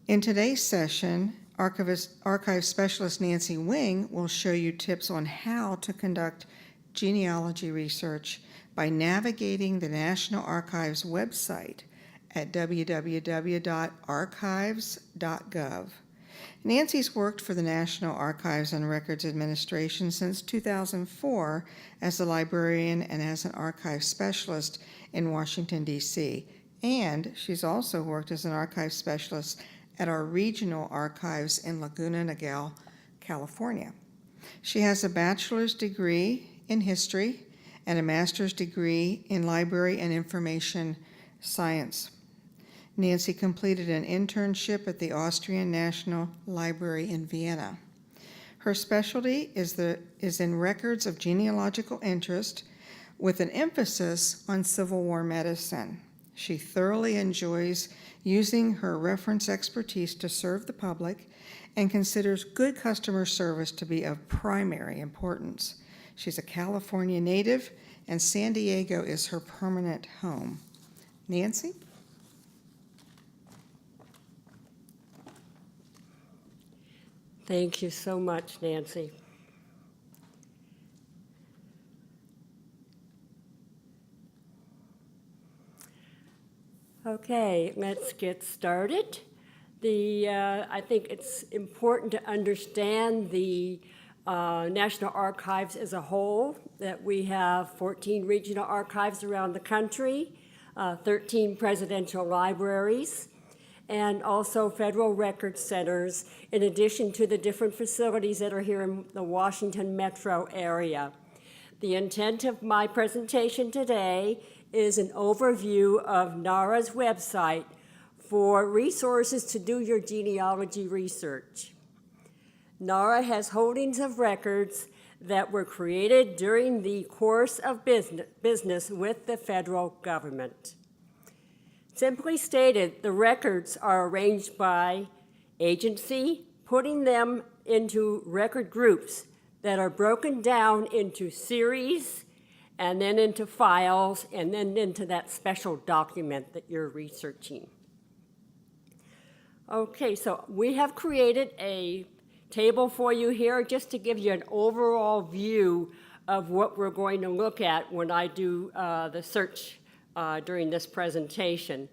In today's session, Archive Specialist Nancy Wing will show you tips on how to conduct genealogy research by navigating the National Archives website at www.archives.gov. Nancy's worked for the National Archives and Records Administration since 2004 as a librarian and as an archive specialist in Washington, D.C., and she's also worked as an archive specialist at our regional archives in Laguna Niguel, California. She has a bachelor's degree in history and a master's degree in library and information science. Nancy completed an internship at the Austrian National Library in Vienna. Her specialty is in records of genealogical interest with an emphasis on Civil War medicine. She thoroughly enjoys using her reference expertise to serve the public and considers good customer service to be of primary importance. She's a California native, and San Diego is her permanent home. Nancy? Thank you so much, Nancy. Okay, let's get started. I think it's important to understand the National Archives as a whole, that we have 14 regional archives around the country, 13 presidential libraries, and also federal record centers, in addition to the different facilities that are here in the Washington metro area. The intent of my presentation today is an overview of NARA's website for resources to do your genealogy research. NARA has holdings of records that were created during the course of business with the federal government. Simply stated, the records are arranged by agency, putting them into record groups that are broken down into series, and then into files, and then into that special document that you're researching. Okay, so we have created a table for you here just to give you an overall view of what we're going to look at when I do the search during this presentation.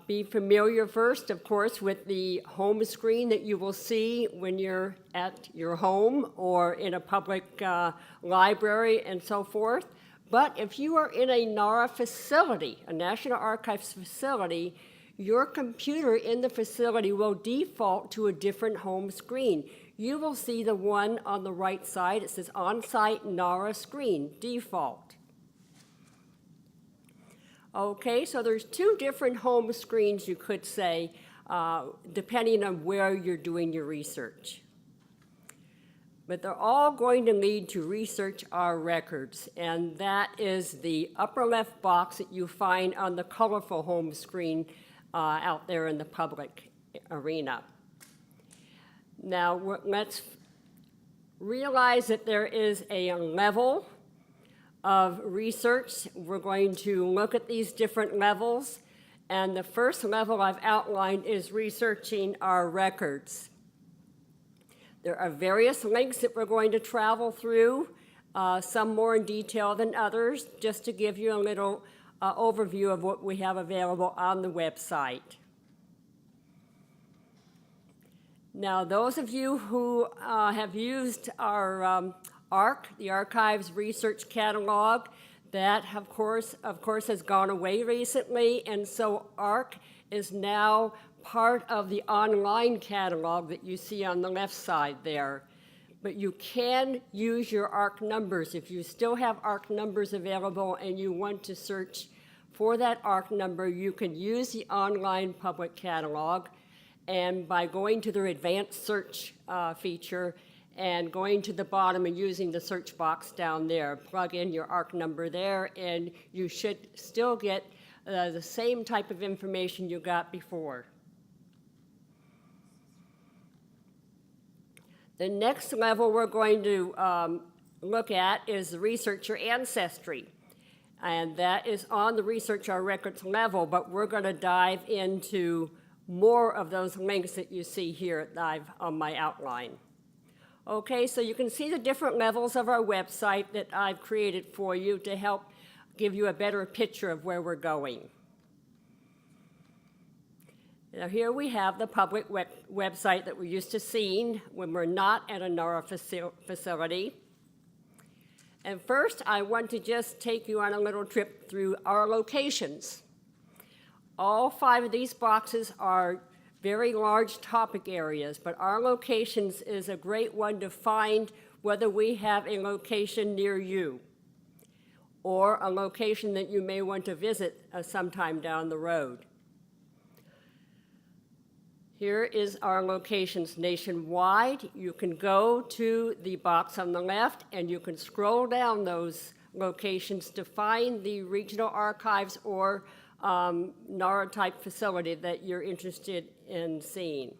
Be familiar first, of course, with the home screen that you will see when you're at your home or in a public library and so forth. But if you are in a NARA facility, a National Archives facility, your computer in the facility will default to a different home screen. You will see the one on the right side. It says On-Site NARA Screen, Default. Okay, so there's two different home screens, you could say, depending on where you're doing your research. But they're all going to lead to research our records, and that is the upper left box that you find on the colorful home screen out there in the public arena. Now, let's realize that there is a level of research. We're going to look at these different levels, and the first level I've outlined is researching our records. There are various links that we're going to travel through, some more in detail than others, just to give you a little overview of what we have available on the website. Now, those of you who have used our ARC, the Archives Research Catalog, that of course has gone away recently, and so ARC is now part of the online catalog that you see on the left side there. But you can use your ARC numbers. If you still have ARC numbers available and you want to search for that ARC number, you can use the online public catalog, and by going to their advanced search feature and going to the bottom and using the search box down there, plug in your ARC number there, and you should still get the same type of information you got before. The next level we're going to look at is the Research Your Ancestry. And that is on the Research Our Records level, but we're going to dive into more of those links that you see here live on my outline. Okay, so you can see the different levels of our website that I've created for you to help give you a better picture of where we're going. Now here we have the public website that we're used to seeing when we're not at a NARA facility. And first, I want to just take you on a little trip through our locations. All 5 of these boxes are very large topic areas, but our locations is a great one to find whether we have a location near you or a location that you may want to visit sometime down the road. Here is our locations nationwide. You can go to the box on the left and you can scroll down those locations to find the regional archives or NARA-type facility that you're interested in seeing.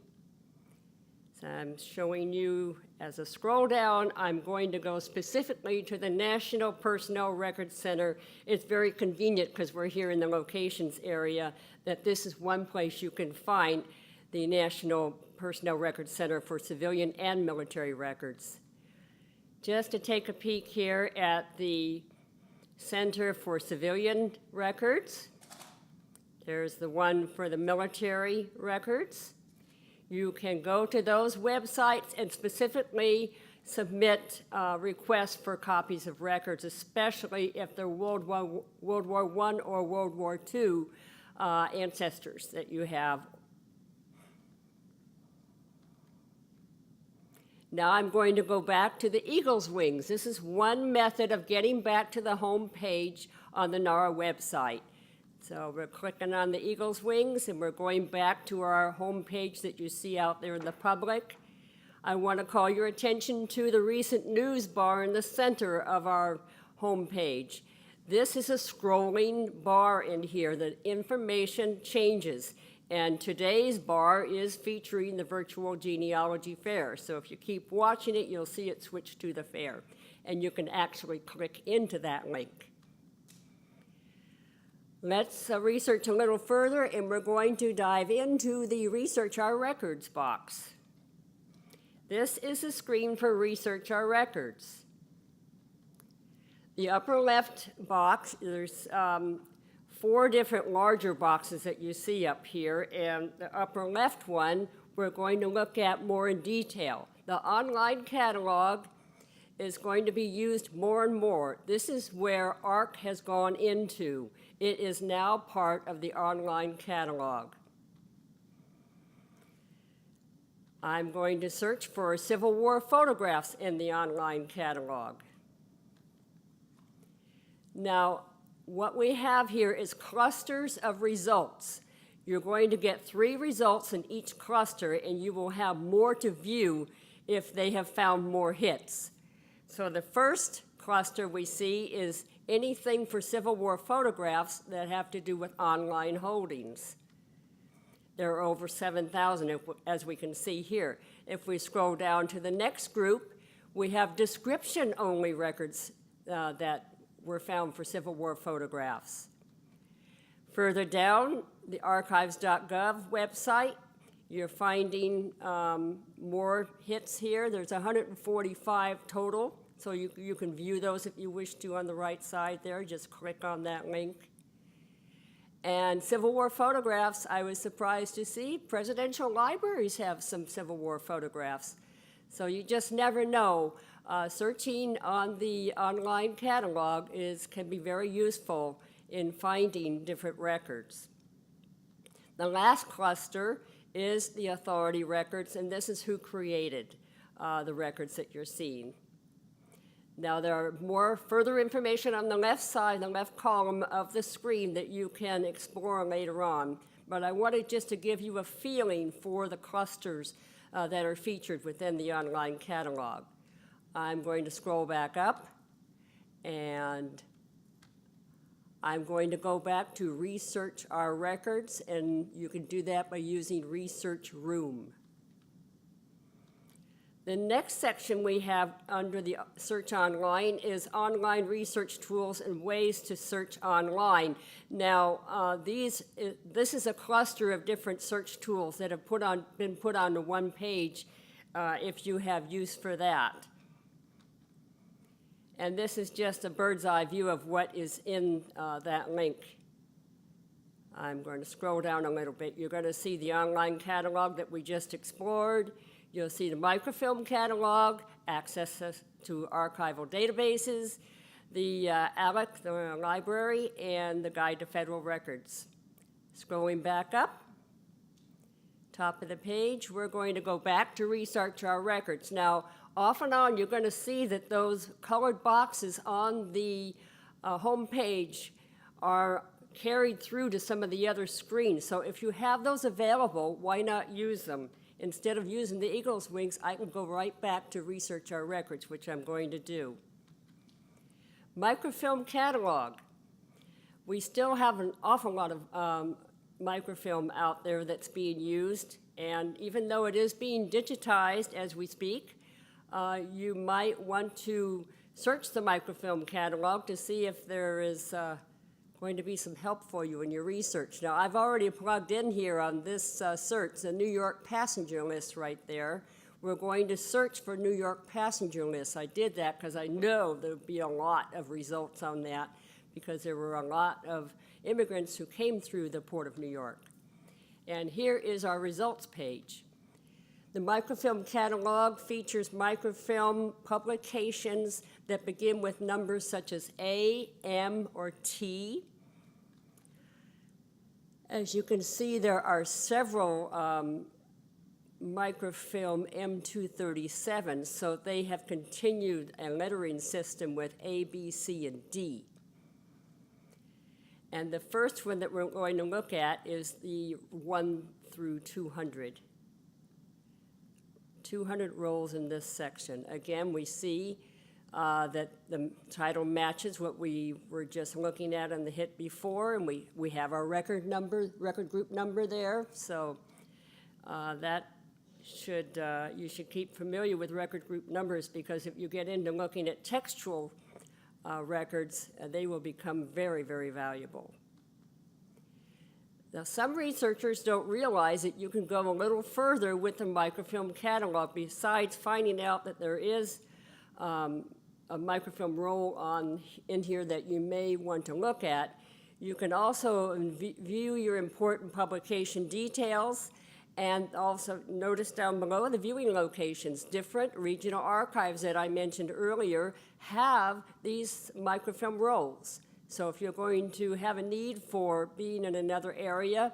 So I'm showing you as a scroll down, I'm going to go specifically to the National Personnel Records Center. It's very convenient because we're here in the locations area that this is one place you can find the National Personnel Records Center for civilian and military records. Just to take a peek here at the Center for Civilian Records. There's the one for the military records. You can go to those websites and specifically submit requests for copies of records, especially if they're World War I or World War II ancestors that you have. Now I'm going to go back to the Eagle's Wings. This is one method of getting back to the home page on the NARA website. So we're clicking on the Eagle's Wings and we're going back to our home page that you see out there in the public. I want to call your attention to the recent news bar in the center of our home page. This is a scrolling bar in here. The information changes. And today's bar is featuring the virtual genealogy fair. So if you keep watching it, you'll see it switch to the fair. And you can actually click into that link. Let's research a little further, and we're going to dive into the Research Our Records box. This is a screen for Research Our Records. The upper left box, there's 4 different larger boxes that you see up here, and the upper left one we're going to look at more in detail. The online catalog is going to be used more and more. This is where ARC has gone into. It is now part of the online catalog. I'm going to search for Civil War photographs in the online catalog. Now, what we have here is clusters of results. You're going to get 3 results in each cluster, and you will have more to view if they have found more hits. So the first cluster we see is anything for Civil War photographs that have to do with online holdings. There are over 7,000, as we can see here. If we scroll down to the next group, we have description-only records that were found for Civil War photographs. Further down, the archives.gov website, you're finding more hits here. There's 145 total, so you can view those if you wish to on the right side there. Just click on that link. And Civil War photographs, I was surprised to see presidential libraries have some Civil War photographs. So you just never know. Searching on the online catalog can be very useful in finding different records. The last cluster is the authority records, and this is who created the records that you're seeing. Now, there are more further information on the left side, the left column of the screen that you can explore later on, but I wanted just to give you a feeling for the clusters that are featured within the online catalog. I'm going to scroll back up, and I'm going to go back to Research Our Records, and you can do that by using Research Room. The next section we have under the search online is online research tools and ways to search online. Now, this is a cluster of different search tools that have been put onto one page if you have use for that. And this is just a bird's eye view of what is in that link. I'm going to scroll down a little bit. You're going to see the online catalog that we just explored. You'll see the microfilm catalog, access to archival databases, the ALEC, the library, and the Guide to Federal Records. Scrolling back up, top of the page, we're going to go back to research our records. Now, off and on, you're going to see that those colored boxes on the home page are carried through to some of the other screens. So if you have those available, why not use them? Instead of using the eagle's wings, I can go right back to research our records, which I'm going to do. Microfilm catalog. We still have an awful lot of microfilm out there that's being used, and even though it is being digitized as we speak, you might want to search the microfilm catalog to see if there is going to be some help for you in your research. Now, I've already plugged in here on this search, the New York passenger list right there. We're going to search for New York passenger lists. I did that because I know there'll be a lot of results on that because there were a lot of immigrants who came through the Port of New York. And here is our results page. The microfilm catalog features microfilm publications that begin with numbers such as A, M, or T. As you can see, there are several microfilm M237, so they have continued a lettering system with A, B, C, and D. And the first one that we're going to look at is the 1 through 200. 200 rolls in this section. Again, we see that the title matches what we were just looking at on the hit before, and we have our record group number there. So that should you should keep familiar with record group numbers, because if you get into looking at textual records, they will become very, very valuable. Now, some researchers don't realize that you can go a little further with the microfilm catalog. Besides finding out that there is a microfilm roll in here that you may want to look at, you can also view your important publication details, and also notice down below the viewing locations. Different regional archives that I mentioned earlier have these microfilm rolls. So if you're going to have a need for being in another area,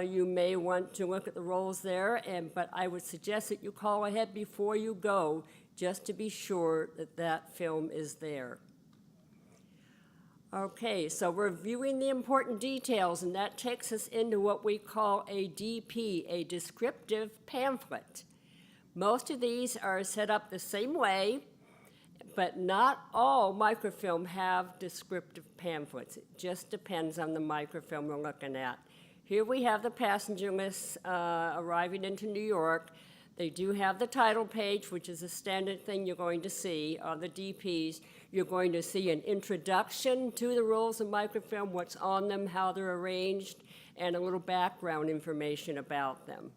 you may want to look at the rolls there, but I would suggest that you call ahead before you go, just to be sure that that film is there. Okay, so we're viewing the important details, and that takes us into what we call a DP, a descriptive pamphlet. Most of these are set up the same way, but not all microfilm have descriptive pamphlets. It just depends on the microfilm we're looking at. Here we have the passenger lists arriving into New York. They do have the title page, which is a standard thing you're going to see on the DPs. You're going to see an introduction to the rolls of microfilm, what's on them, how they're arranged, and a little background information about them.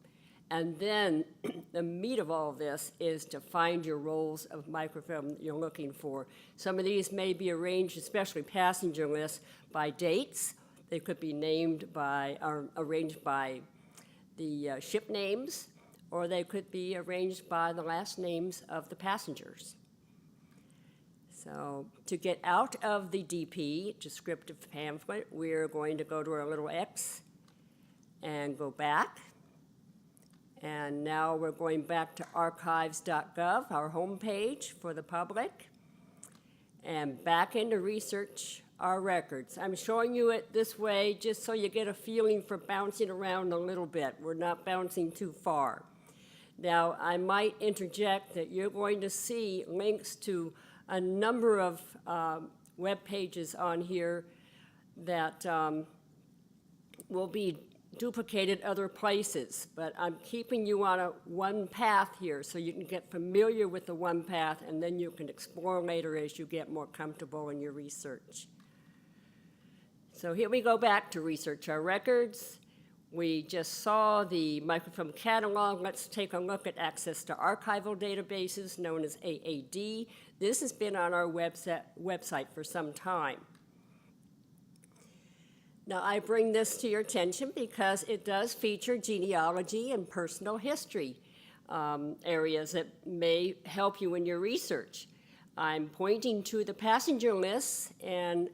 And then the meat of all of this is to find your rolls of microfilm that you're looking for. Some of these may be arranged, especially passenger lists, by dates. They could be named by, or arranged by the ship names, or they could be arranged by the last names of the passengers. So to get out of the DP, descriptive pamphlet, we're going to go to our little X and go back. And now we're going back to archives.gov, our homepage for the public, and back into research our records. I'm showing you it this way just so you get a feeling for bouncing around a little bit. We're not bouncing too far. Now, I might interject that you're going to see links to a number of web pages on here that will be duplicated other places, but I'm keeping you on one path here so you can get familiar with the one path, and then you can explore later as you get more comfortable in your research. So here we go back to Research Our Records. We just saw the microfilm catalog. Let's take a look at access to archival databases, known as AAD. This has been on our website for some time. Now, I bring this to your attention because it does feature genealogy and personal history areas that may help you in your research. I'm pointing to the passenger lists, and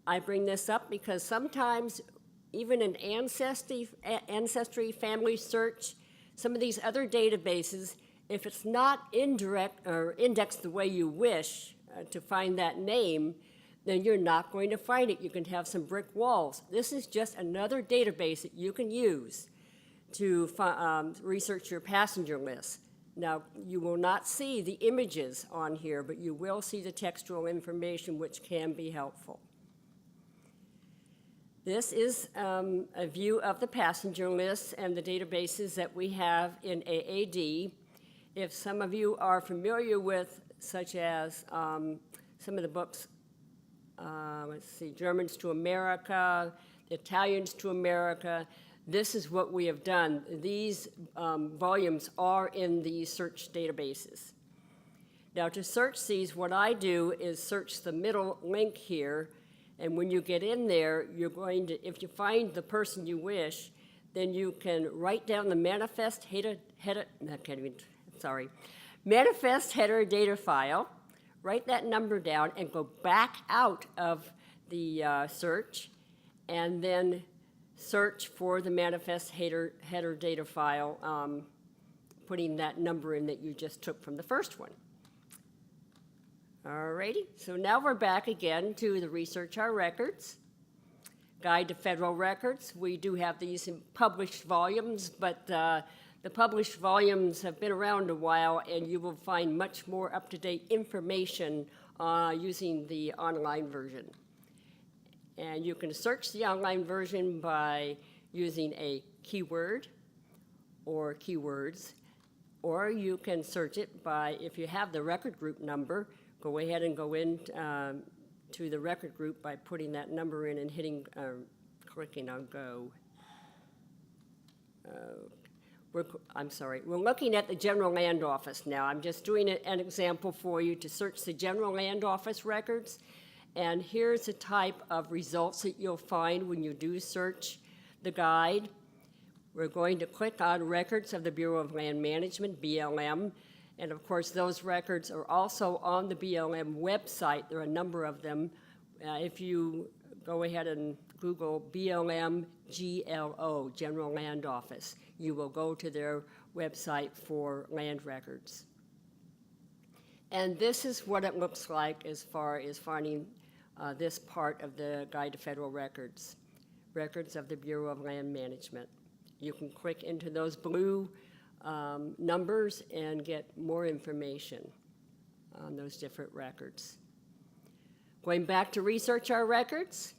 I bring this up because sometimes even an ancestry, family search, some of these other databases, if it's not indirect or indexed the way you wish to find that name, then you're not going to find it. You can have some brick walls. This is just another database that you can use to research your passenger list. Now, you will not see the images on here, but you will see the textual information, which can be helpful. This is a view of the passenger lists and the databases that we have in AAD. If some of you are familiar with, such as some of the books, let's see, Germans to America, the Italians to America, this is what we have done. These volumes are in the search databases. Now, to search these, what I do is search the middle link here. And when you get in there, you're going to, if you find the person you wish, then you can write down the manifest header data file, write that number down, and go back out of the search, and then search for the manifest header data file, putting that number in that you just took from the first one. Alrighty, so now we're back again to the Research Our Records, Guide to Federal Records. We do have these in published volumes, but the published volumes have been around a while, and you will find much more up-to-date information using the online version. And you can search the online version by using a keyword or keywords, or you can search it by, if you have the record group number, go ahead and go in to the record group by putting that number in and hitting, clicking on go. We're looking at the General Land Office now. I'm just doing an example for you to search the General Land Office records. And here's the type of results that you'll find when you do search the guide. We're going to click on Records of the Bureau of Land Management, BLM. And of course, those records are also on the BLM website. There are a number of them. If you go ahead and Google BLM GLO, General Land Office, you will go to their website for land records. And this is what it looks like as far as finding this part of the Guide to Federal Records, Records of the Bureau of Land Management. You can click into those blue numbers and get more information on those different records. Going back to Research Our Records.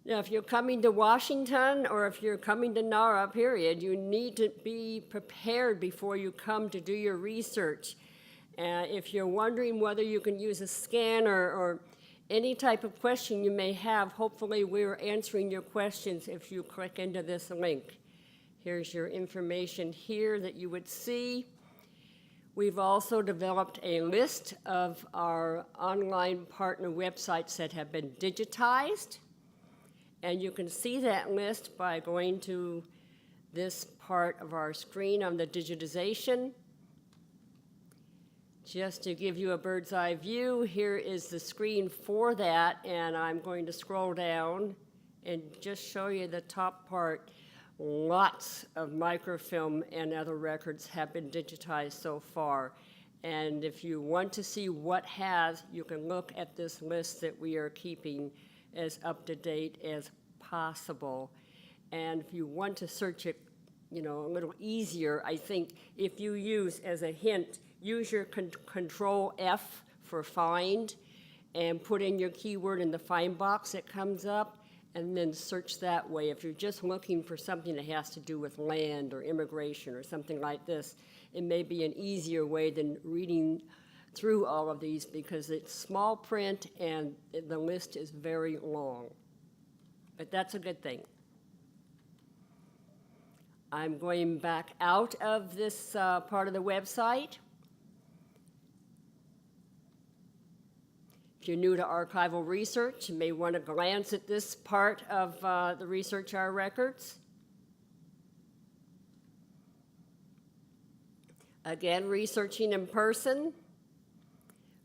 Now, if you're coming to Washington or if you're coming to NARA, period, you need to be prepared before you come to do your research. If you're wondering whether you can use a scanner or any type of question you may have, hopefully we're answering your questions if you click into this link. Here's your information here that you would see. We've also developed a list of our online partner websites that have been digitized. And you can see that list by going to this part of our screen on the digitization. Just to give you a bird's eye view, here is the screen for that, and I'm going to scroll down and just show you the top part. Lots of microfilm and other records have been digitized so far. And if you want to see what has, you can look at this list that we are keeping as up to date as possible. And if you want to search it, a little easier, I think if you use, as a hint, use your Control F for find and put in your keyword in the find box that comes up, and then search that way. If you're just looking for something that has to do with land or immigration or something like this, it may be an easier way than reading through all of these because it's small print and the list is very long. But that's a good thing. I'm going back out of this part of the website. If you're new to archival research, you may want to glance at this part of the Research Our Records. Again, researching in person.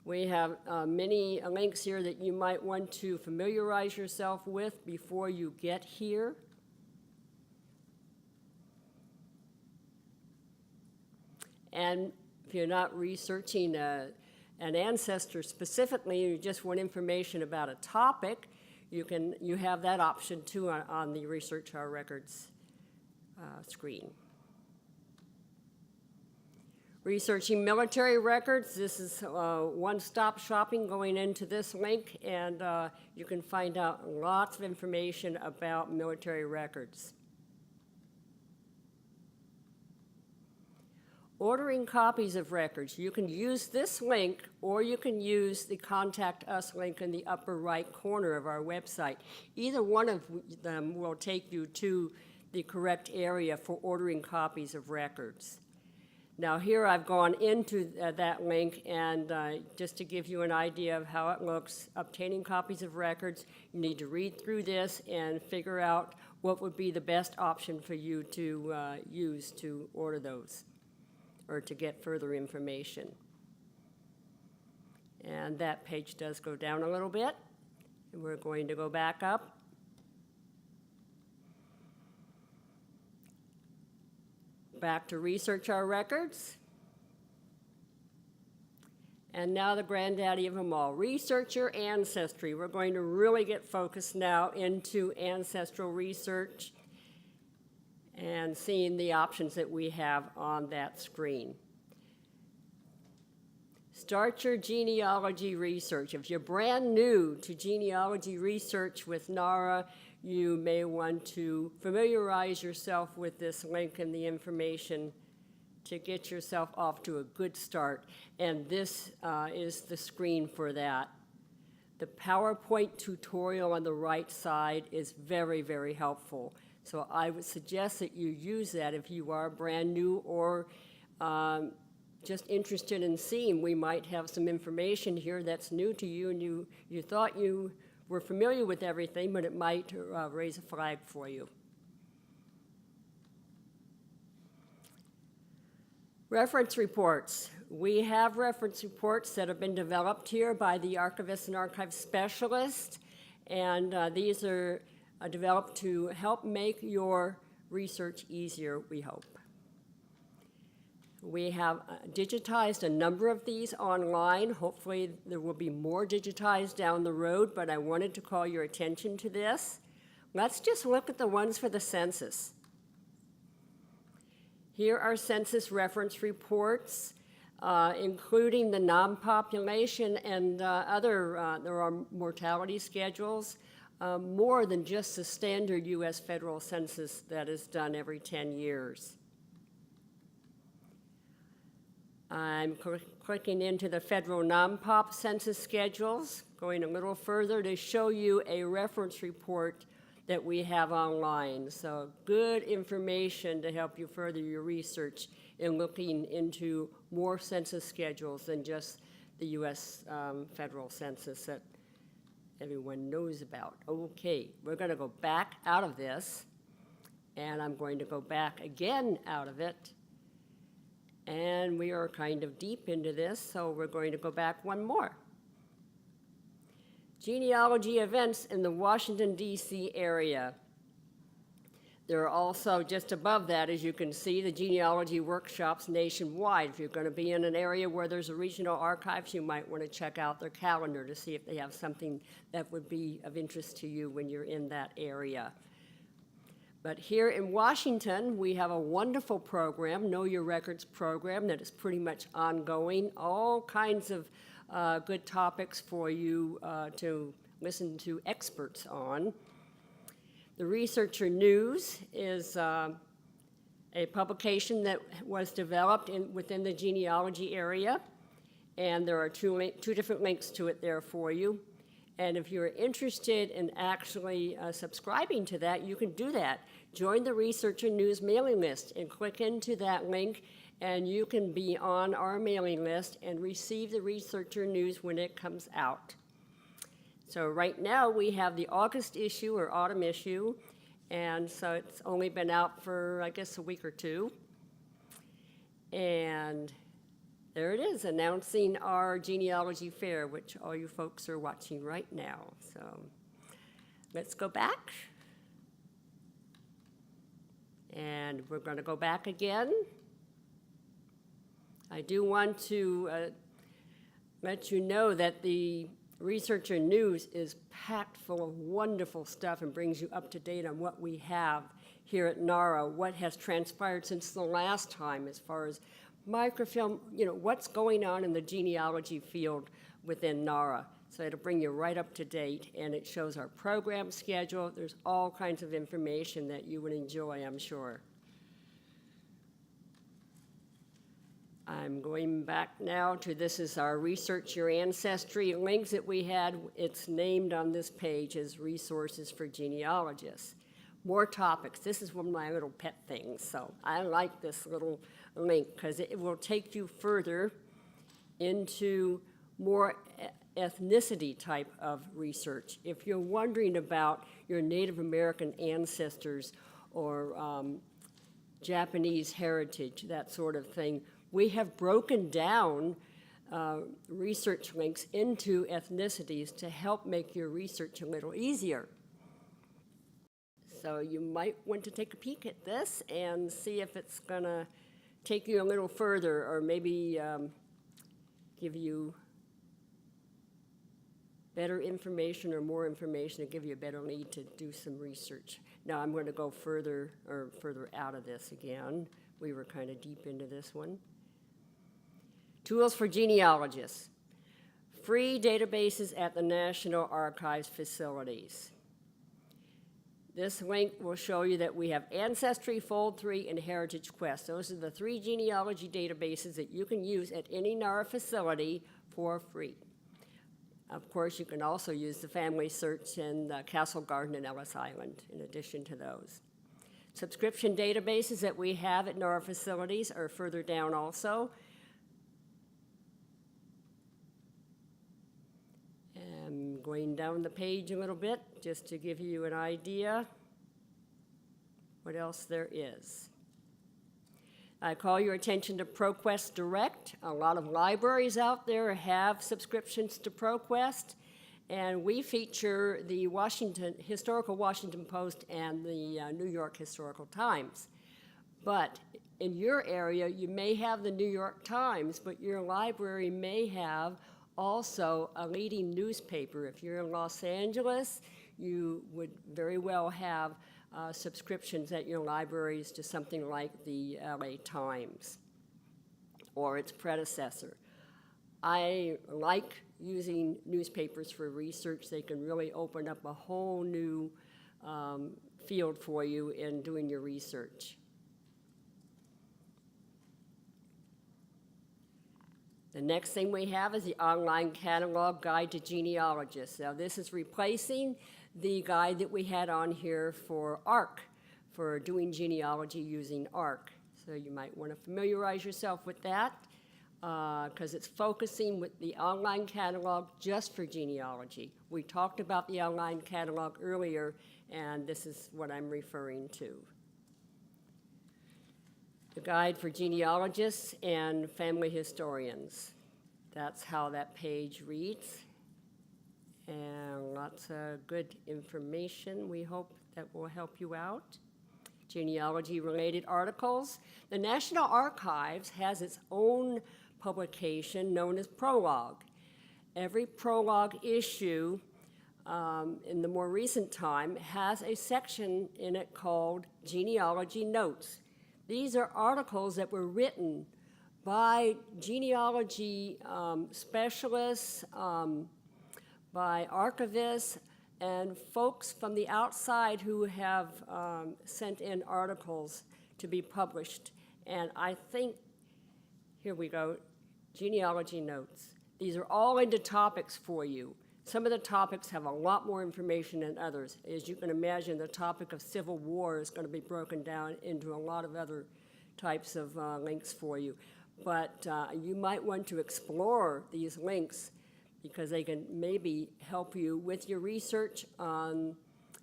We have many links here that you might want to familiarize yourself with before you get here. And if you're not researching an ancestor specifically, you just want information about a topic, you have that option too on the Research Our Records screen. Researching military records, this is one-stop shopping going into this link, and you can find out lots of information about military records. Ordering copies of records, you can use this link or you can use the Contact Us link in the upper right corner of our website. Either one of them will take you to the correct area for ordering copies of records. Now here I've gone into that link, and just to give you an idea of how it looks, obtaining copies of records, you need to read through this and figure out what would be the best option for you to use to order those or to get further information. And that page does go down a little bit, and we're going to go back up. Back to Research Our Records. And now the granddaddy of them all, research your ancestry. We're going to really get focused now into ancestral research and seeing the options that we have on that screen. Start your genealogy research. If you're brand new to genealogy research with NARA, you may want to familiarize yourself with this link and the information to get yourself off to a good start. And this is the screen for that. The PowerPoint tutorial on the right side is very, very helpful. So I would suggest that you use that if you are brand new or just interested in seeing. We might have some information here that's new to you, and you thought you were familiar with everything, but it might raise a flag for you. Reference reports. We have reference reports that have been developed here by the archivists and archive specialists, and these are developed to help make your research easier, we hope. We have digitized a number of these online. Hopefully there will be more digitized down the road, but I wanted to call your attention to this. Let's just look at the ones for the census. Here are census reference reports, including the non-population and other, there are mortality schedules, more than just the standard U.S. federal census that is done every 10 years. I'm clicking into the federal non-pop census schedules, going a little further to show you a reference report that we have online. So good information to help you further your research in looking into more census schedules than just the U.S. federal census that everyone knows about. Okay, we're going to go back out of this, and I'm going to go back again out of it. And we are kind of deep into this, so we're going to go back one more. Genealogy events in the Washington, D.C. area. There are also, just above that, as you can see, the genealogy workshops nationwide. If you're going to be in an area where there's a regional archives, you might want to check out their calendar to see if they have something that would be of interest to you when you're in that area. But here in Washington, we have a wonderful program, Know Your Records program, that is pretty much ongoing. All kinds of good topics for you to listen to experts on. The Researcher News is a publication that was developed within the genealogy area, and there are two different links to it there for you. And if you're interested in actually subscribing to that, you can do that. Join the Researcher News mailing list and click into that link, and you can be on our mailing list and receive the Researcher News when it comes out. So right now we have the August issue or autumn issue, and so it's only been out for, I guess, a week or two. And there it is, announcing our genealogy fair, which all you folks are watching right now. So let's go back. And we're going to go back again. I do want to let you know that the Researcher News is packed full of wonderful stuff and brings you up to date on what we have here at NARA, what has transpired since the last time as far as microfilm, what's going on in the genealogy field within NARA. So it'll bring you right up to date, and it shows our program schedule. There's all kinds of information that you would enjoy, I'm sure. I'm going back now to, this is our Research Your Ancestry links that we had. It's named on this page as Resources for Genealogists. More topics. This is one of my little pet things, so I like this little link because it will take you further into more ethnicity type of research. If you're wondering about your Native American ancestors or Japanese heritage, that sort of thing, we have broken down research links into ethnicities to help make your research a little easier. So you might want to take a peek at this and see if it's going to take you a little further, or maybe give you better information or more information to give you a better lead to do some research. Now I'm going to go further out of this again. We were kind of deep into this one. Tools for genealogists. Free databases at the National Archives facilities. This link will show you that we have Ancestry, Fold3, and Heritage Quest. Those are the 3 genealogy databases that you can use at any NARA facility for free. Of course, you can also use the Family Search and Castle Garden and Ellis Island in addition to those. Subscription databases that we have at NARA facilities are further down also. I'm going down the page a little bit just to give you an idea what else there is. I call your attention to ProQuest Direct. A lot of libraries out there have subscriptions to ProQuest, and we feature the Historical Washington Post and the New York Historical Times. But in your area, you may have the New York Times, but your library may have also a leading newspaper. If you're in Los Angeles, you would very well have subscriptions at your libraries to something like the LA Times or its predecessor. I like using newspapers for research. They can really open up a whole new field for you in doing your research. The next thing we have is the online catalog guide to genealogists. Now this is replacing the guide that we had on here for ARC, for doing genealogy using ARC. So you might want to familiarize yourself with that because it's focusing with the online catalog just for genealogy. We talked about the online catalog earlier, and this is what I'm referring to. The guide for genealogists and family historians. That's how that page reads. And lots of good information we hope that will help you out. Genealogy-related articles. The National Archives has its own publication known as Prologue. Every Prologue issue in the more recent time has a section in it called Genealogy Notes. These are articles that were written by genealogy specialists, by archivists and folks from the outside who have sent in articles to be published. And I think, here we go, genealogy notes. These are all into topics for you. Some of the topics have a lot more information than others. As you can imagine, the topic of Civil War is going to be broken down into a lot of other types of links for you. But you might want to explore these links because they can maybe help you with your research on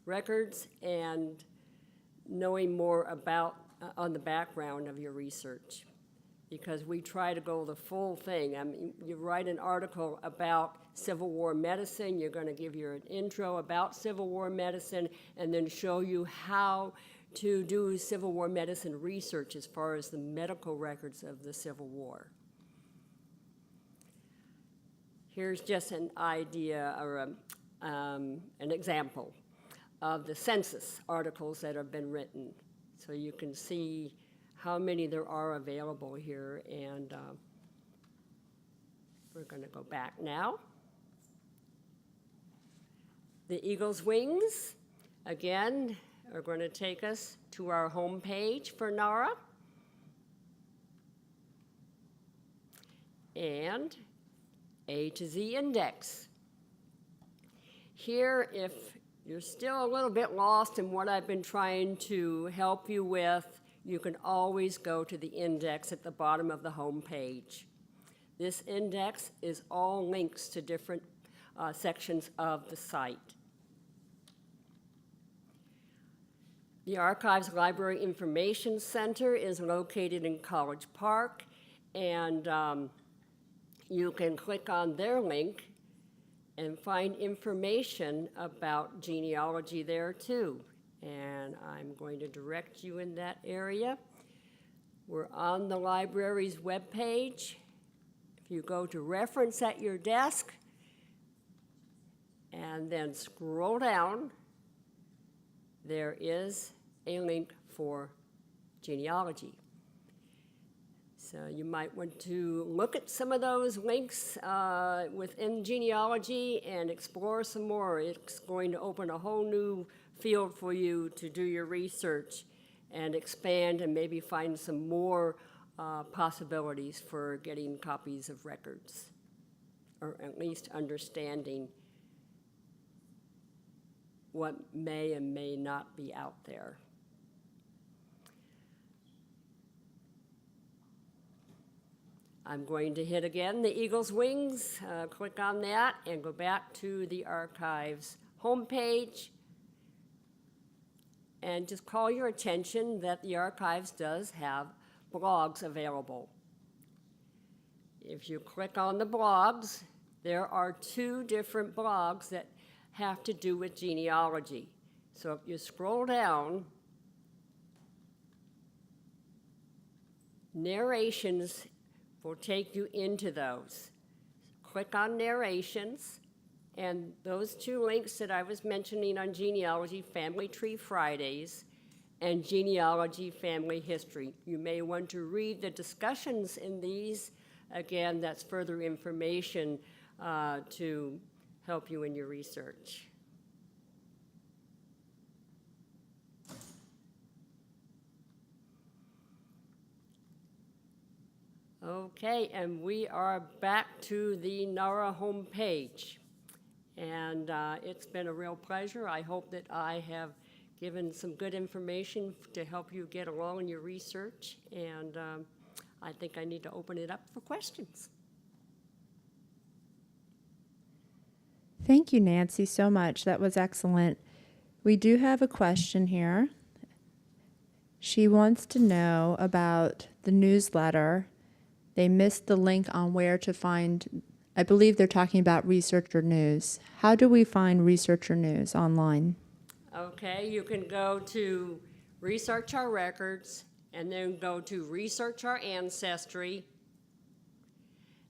records and knowing more about on the background of your research. Because we try to go the full thing. I mean, you write an article about Civil War medicine, you're going to give you an intro about Civil War medicine, and then show you how to do Civil War medicine research as far as the medical records of the Civil War. Here's just an idea or an example of the census articles that have been written. So you can see how many there are available here, and we're going to go back now. The Eagle's Wings, again, are going to take us to our home page for NARA. And A to Z index. Here, if you're still a little bit lost in what I've been trying to help you with, you can always go to the index at the bottom of the home page. This index is all links to different sections of the site. The Archives Library Information Center is located in College Park, and you can click on their link and find information about genealogy there too. And I'm going to direct you in that area. We're on the library's webpage. If you go to Reference at your desk, and then scroll down, there is a link for genealogy. So you might want to look at some of those links within genealogy and explore some more. It's going to open a whole new field for you to do your research and expand and maybe find some more possibilities for getting copies of records, or at least understanding what may and may not be out there. I'm going to hit again the Eagle's Wings, click on that, and go back to the Archives homepage. And just call your attention that the Archives does have blogs available. If you click on the blogs, there are 2 different blogs that have to do with genealogy. So if you scroll down, narrations will take you into those. Click on narrations, and those 2 links that I was mentioning on Genealogy, Family Tree Fridays, and Genealogy Family History. You may want to read the discussions in these. Again, that's further information to help you in your research. Okay, and we are back to the NARA homepage. And it's been a real pleasure. I hope that I have given some good information to help you get along in your research. And I think I need to open it up for questions. Thank you, Nancy, so much. That was excellent. We do have a question here. She wants to know about the newsletter. They missed the link on where to find, I believe they're talking about Researcher News. How do we find Researcher News online? Okay, you can go to Research Our Records, and then go to Research Our Ancestry.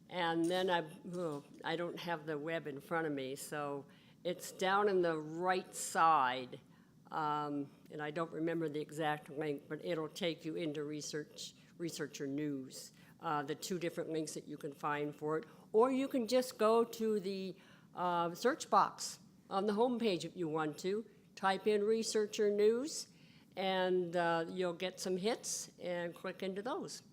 And then I don't have the web in front of me, so it's down in the right side. And I don't remember the exact link, but it'll take you into Researcher News, the 2 different links that you can find for it. Or you can just go to the search box on the homepage if you want to. Type in Researcher News, and you'll get some hits, and click into those.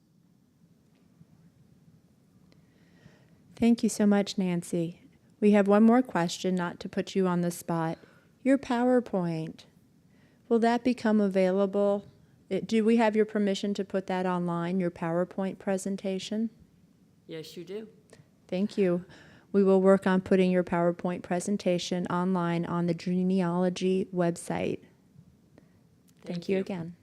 Thank you so much, Nancy. We have one more question, not to put you on the spot. Your PowerPoint, will that become available? Do we have your permission to put that online, your PowerPoint presentation? Yes, you do. Thank you. We will work on putting your PowerPoint presentation online on the Genealogy website. Thank you again.